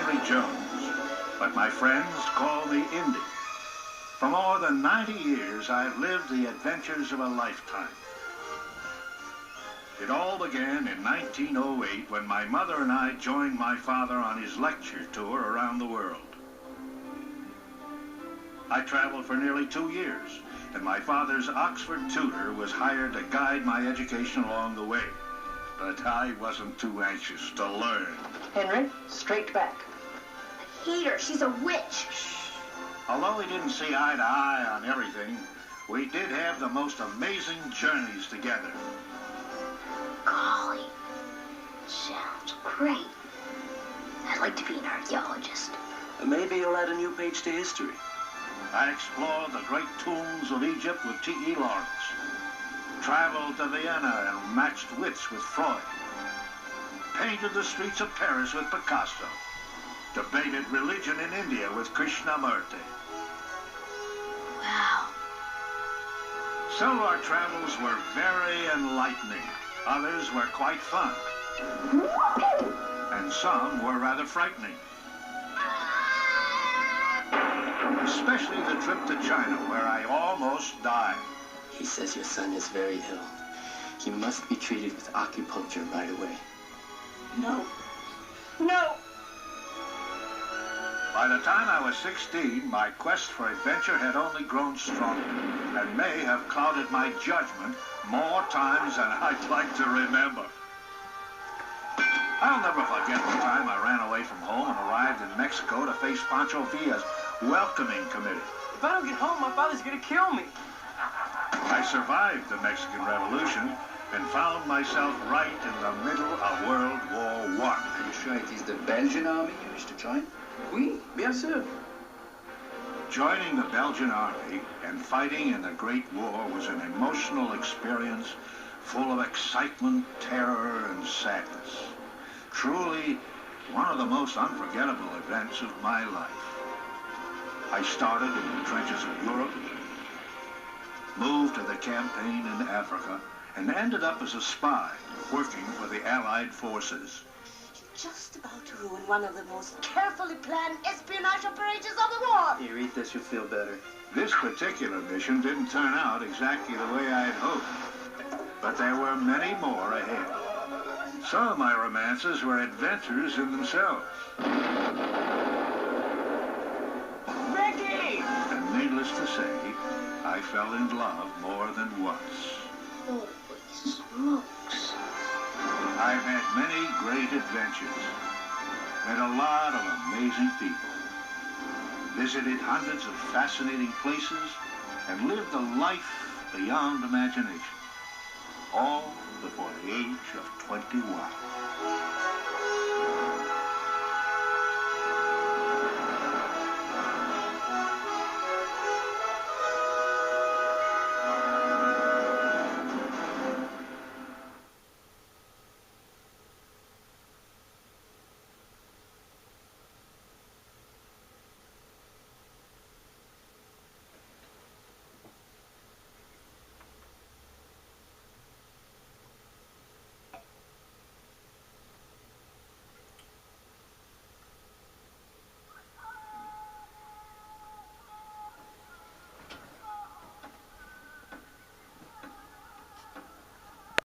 Henry Jones, but my friends call me Indy. For more than 90 years, I've lived the adventures of a lifetime. It all began in 1908 when my mother and I joined my father on his lecture tour around the world. I traveled for nearly 2 years, and my father's Oxford tutor was hired to guide my education along the way. But I wasn't too anxious to learn. Henry, straight back. I hate her. She's a witch. Although we didn't see eye to eye on everything, we did have the most amazing journeys together. Golly, sounds great. I'd like to be an archaeologist. Maybe you'll add a new page to history. I explored the great tombs of Egypt with T.E. Lawrence, traveled to Vienna and matched wits with Freud, painted the streets of Paris with Picasso, debated religion in India with Krishnamurti. Wow. Some of our travels were very enlightening. Others were quite fun. And some were rather frightening. Especially the trip to China, where I almost died. He says your son is very ill. He must be treated with acupuncture right away. No. No! By the time I was 16, my quest for adventure had only grown stronger and may have clouded my judgment more times than I'd like to remember. I'll never forget the time I ran away from home and arrived in Mexico to face Pancho Villa's welcoming committee. If I don't get home, my father's gonna kill me. I survived the Mexican Revolution and found myself right in the middle of World War I. Are you sure it is the Belgian army you wish to join? Oui, bien sûr. Joining the Belgian army and fighting in the Great War was an emotional experience full of excitement, terror, and sadness. Truly, one of the most unforgettable events of my life. I started in the trenches of Europe, moved to the campaign in Africa, and ended up as a spy working for the Allied forces. You're just about to ruin one of the most carefully planned espionage operations of the war. Here, eat this, you'll feel better. This particular mission didn't turn out exactly the way I had hoped, but there were many more ahead. Some of my romances were adventures in themselves. Becky! And needless to say, I fell in love more than once. Holy smokes. I've had many great adventures, met a lot of amazing people, visited hundreds of fascinating places, and lived a life beyond imagination, all before the age of 21.